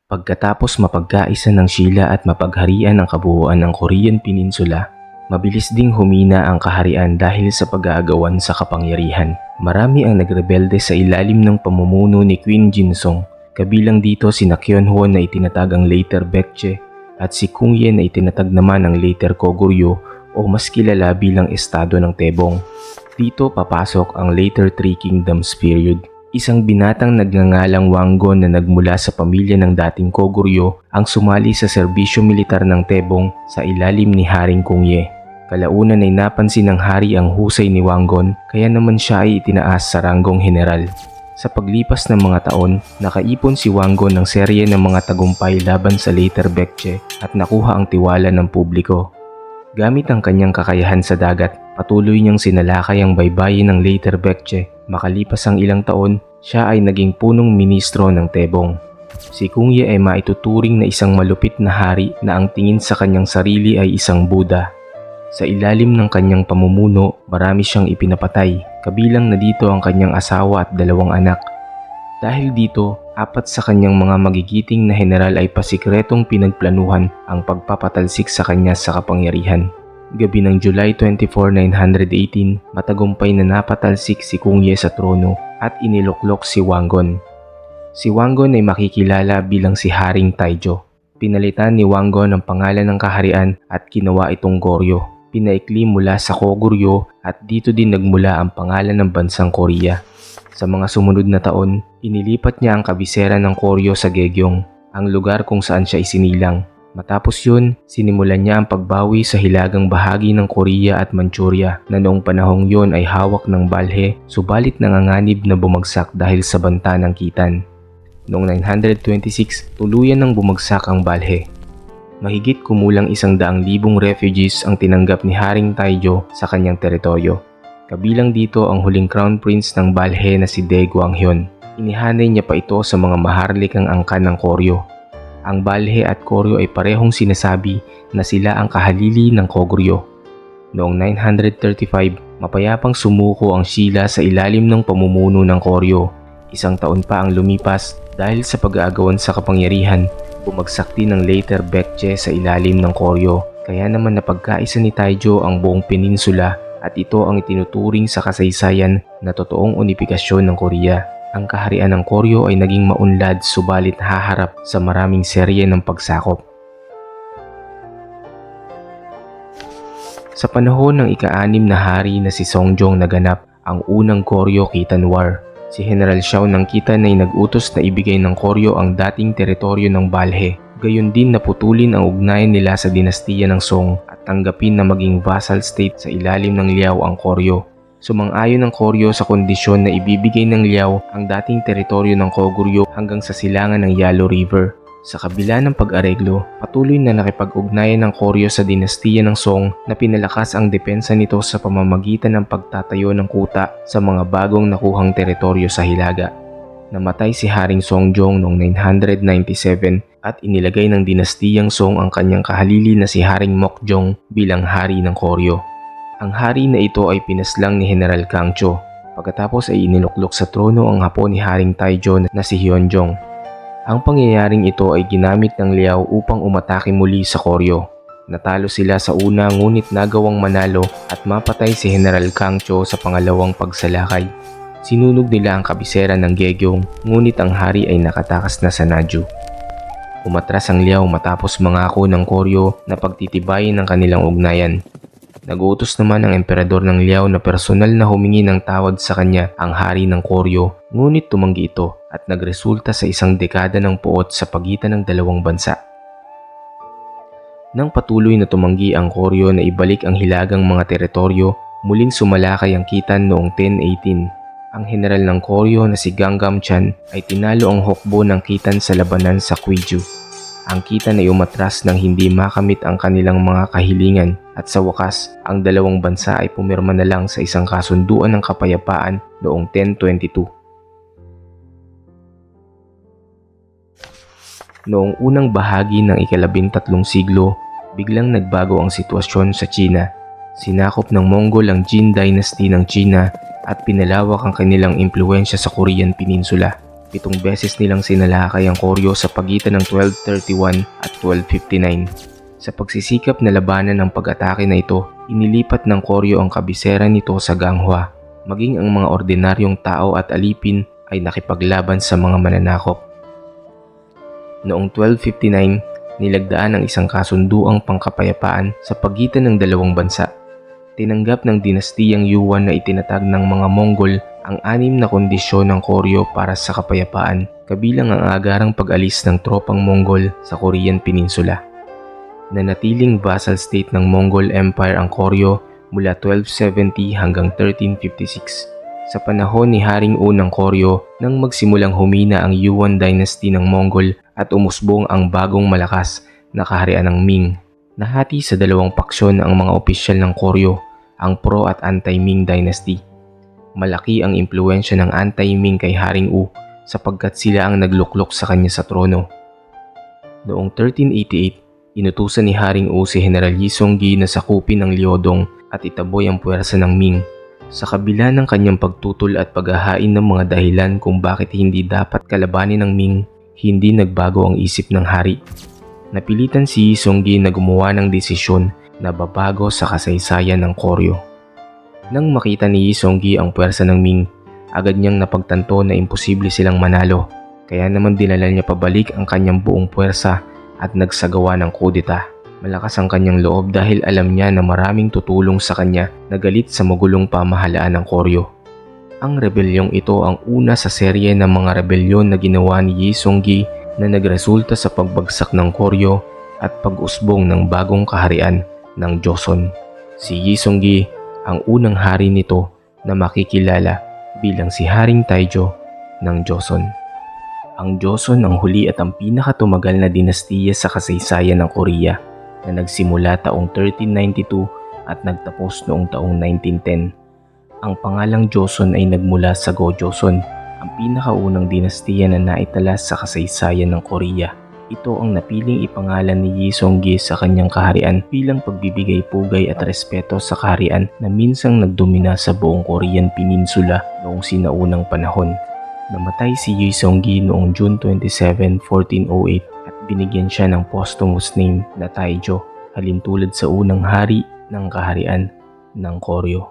Pagkatapos mapagkaisa ng Sheila at mapagharian ang kabuuan ng Korean Peninsula, mabilis ding humina ang kaharian dahil sa pag-aagawan sa kapangyarihan. Marami ang nagrebelde sa ilalim ng pamumuno ni Queen Jinsong, kabilang dito si Nakyonho na itinatag ang later Baekje at si Kungye na itinatag naman ang later Koguryo o mas kilala bilang Estado ng Taebong. Dito papasok ang later Three Kingdoms period. Isang binatang nagngangalang Wangon na nagmula sa pamilya ng dating Koguryo ang sumali sa serbisyo militar ng Taebong sa ilalim ni Haring Kungye. Kalaunan ay napansin ng hari ang husay ni Wangon kaya naman siya ay itinaas sa ranggong general. Sa paglipas ng mga taon, nakaipon si Wangon ng serye ng mga tagumpay laban sa later Baekje at nakuha ang tiwala ng publiko. Gamit ang kanyang kakayahan sa dagat, patuloy niyang sinalakay ang baybayin ng later Baekje. Makalipas ang ilang taon, siya ay naging punong ministro ng Taebong. Si Kungye ay maituturing na isang malupit na hari na ang tingin sa kanyang sarili ay isang Buddha. Sa ilalim ng kanyang pamumuno, marami siyang ipinapatay, kabilang na dito ang kanyang asawa at 2 anak. Dahil dito, 4 sa kanyang mga magigiting na general ay pasikretong pinagplanuhan ang pagpapatalsik sa kanya sa kapangyarihan. Gabi ng July 24, 918, matagumpay na napatalsik si Kungye sa trono at iniluklok si Wangon. Si Wangon ay makikilala bilang si Haring Taejo. Pinalitan ni Wangon ang pangalan ng kaharian at ginawa itong Goryo. Pinaikli mula sa Koguryo at dito din nagmula ang pangalan ng bansang Korea. Sa mga sumunod na taon, inilipat niya ang kabisera ng Koryo sa Gyeong, ang lugar kung saan siya isinilang. Matapos yun, sinimulan niya ang pagbawi sa hilagang bahagi ng Korea at Manchuria na noong panahong yun ay hawak ng Balhae, subalit nanganganib na bumagsak dahil sa banta ng Khitan. Noong 926, tuluyan nang bumagsak ang Balhae. Mahigit kumulang 100,000 refugees ang tinanggap ni Haring Taejo sa kanyang teritoryo. Kabilang dito ang huling crown prince ng Balhae na si Dae Gwanghyon. Inihanay niya pa ito sa mga maharlikang angkan ng Koryo. Ang Balhae at Koryo ay parehong sinasabi na sila ang kahalili ng Koguryo. Noong 935, mapayapang sumuko ang Sheila sa ilalim ng pamumuno ng Koryo. 1 taon pa ang lumipas dahil sa pag-aagawan sa kapangyarihan, bumagsak din ang later Baekje sa ilalim ng Koryo. Kaya naman napagkaisa ni Taejo ang buong peninsula at ito ang itinuturing sa kasaysayan na totoong unifikasyon ng Korea. Ang kaharian ng Koryo ay naging maunlad subalit haharap sa maraming serye ng pagsakop. Sa panahon ng ika-6 na hari na si Songjong naganap ang unang Koryo-Khitan War. Si General Xiao ng Khitan ay nag-utos na ibigay ng Koryo ang dating teritoryo ng Balhae. Gayon din naputulin ang ugnayan nila sa dinastiya ng Song at tanggapin na maging vassal state sa ilalim ng Liao ang Koryo. Sumang-ayon ang Koryo sa kondisyon na ibibigay ng Liao ang dating teritoryo ng Koguryo hanggang sa silangan ng Yalu River. Sa kabila ng pag-areglo, patuloy na nakipag-ugnayan ng Koryo sa dinastiya ng Song na pinalakas ang depensa nito sa pamamagitan ng pagtatayo ng kuta sa mga bagong nakuhang teritoryo sa Hilaga. Namatay si Haring Songjong noong 997 at inilagay ng dinastiyang Song ang kanyang kahalili na si Haring Mokjong bilang hari ng Koryo. Ang hari na ito ay pinaslang ni General Kangcho. Pagkatapos ay iniluklok sa trono ang apo ni Haring Taejo na si Hyeonjong. Ang pangyayaring ito ay ginamit ng Liao upang umatake muli sa Koryo. Natalo sila sa una ngunit nagawang manalo at mapatay si General Kangcho sa pangalawang pagsalakay. Sinunog nila ang kabisera ng Gyeong ngunit ang hari ay nakatakas na sa Naju. Umatras ang Liao matapos mangako ng Koryo na pagtitibayin ng kanilang ugnayan. Nag-uutos naman ang emperador ng Liao na personal na humingi ng tawad sa kanya ang hari ng Koryo, ngunit tumanggi ito at nagresulta sa isang dekada ng puot sa pagitan ng dalawang bansa. Nang patuloy na tumanggi ang Koryo na ibalik ang hilagang mga teritoryo, muling sumalakay ang Khitan noong 1018. Ang general ng Koryo na si Ganggam Chan ay tinalo ang hukbo ng Khitan sa labanan sa Kwiju. Ang Khitan ay umatras nang hindi makamit ang kanilang mga kahilingan at sa wakas, ang dalawang bansa ay pumirma na lang sa isang kasunduan ng kapayapaan noong 1022. Noong unang bahagi ng ika-13 siglo, biglang nagbago ang sitwasyon sa China. Sinakop ng Mongol ang Jin Dynasty ng China at pinalawak ang kanilang impluwensya sa Korean Peninsula. 7 beses nilang sinalakay ang Koryo sa pagitan ng 1231 at 1259. Sa pagsisikap na labanan ng pag-atake na ito, inilipat ng Koryo ang kabisera nito sa Ganghwa. Maging ang mga ordinaryong tao at alipin ay nakipaglaban sa mga mananakop. Noong 1259, nilagdaan ang isang kasunduang pangkapayapaan sa pagitan ng dalawang bansa. Tinanggap ng dinastiyang Yuan na itinatag ng mga Mongol ang 6 na kondisyon ng Koryo para sa kapayapaan, kabilang ang agarang pag-alis ng tropang Mongol sa Korean Peninsula. Nanatiling vassal state ng Mongol Empire ang Koryo mula 1270 hanggang 1356. Sa panahon ni Haring Unang Koryo nang magsimulang humina ang Yuan dynasty ng Mongol at umusbong ang bagong malakas na kaharian ng Ming. Nahati sa dalawang paksyon ang mga opisyal ng Koryo, ang pro at anti-Ming dynasty. Malaki ang impluensya ng anti-Ming kay Haring U sapagkat sila ang nagluklok sa kanya sa trono. Noong 1388, inutusan ni Haring U si General Yi Songgi na sakupin ang Liaodong at itaboy ang puwersa ng Ming. Sa kabila ng kanyang pagtutol at paghahain ng mga dahilan kung bakit hindi dapat kalabanin ng Ming, hindi nagbago ang isip ng hari. Napilitan si Yi Songgi na gumawa ng desisyon na babago sa kasaysayan ng Koryo. Nang makita ni Yi Songgi ang puwersa ng Ming, agad niyang napagtanto na imposible silang manalo, kaya naman dinala niya pabalik ang kanyang buong puwersa at nagsagawa ng kudeta. Malakas ang kanyang loob dahil alam niya na maraming tutulong sa kanya na galit sa magulong pamahalaan ng Koryo. Ang rebelyong ito ang una sa serye ng mga rebelyon na ginawa ni Yi Songgi na nagresulta sa pagbagsak ng Koryo at pag-usbong ng bagong kaharian ng Joseon. Si Yi Songgi ang unang hari nito na makikilala bilang si Haring Taejo ng Joseon. Ang Joseon ang huli at ang pinakatumagal na dinastiya sa kasaysayan ng Korea na nagsimula taong 1392 at nagtapos noong taong 1910. Ang pangalang Joseon ay nagmula sa Go-Joseon, ang pinakaunang dinastiya na naitala sa kasaysayan ng Korea. Ito ang napiling ipangalan ni Yi Songgi sa kanyang kaharian bilang pagbibigay pugay at respeto sa kaharian na minsang nagdomina sa buong Korean Peninsula noong sinaunang panahon. Namatay si Yi Songgi noong June 27, 1408 at binigyan siya ng posthumous name na Taejo, halintulad sa unang hari ng kaharian ng Koryo.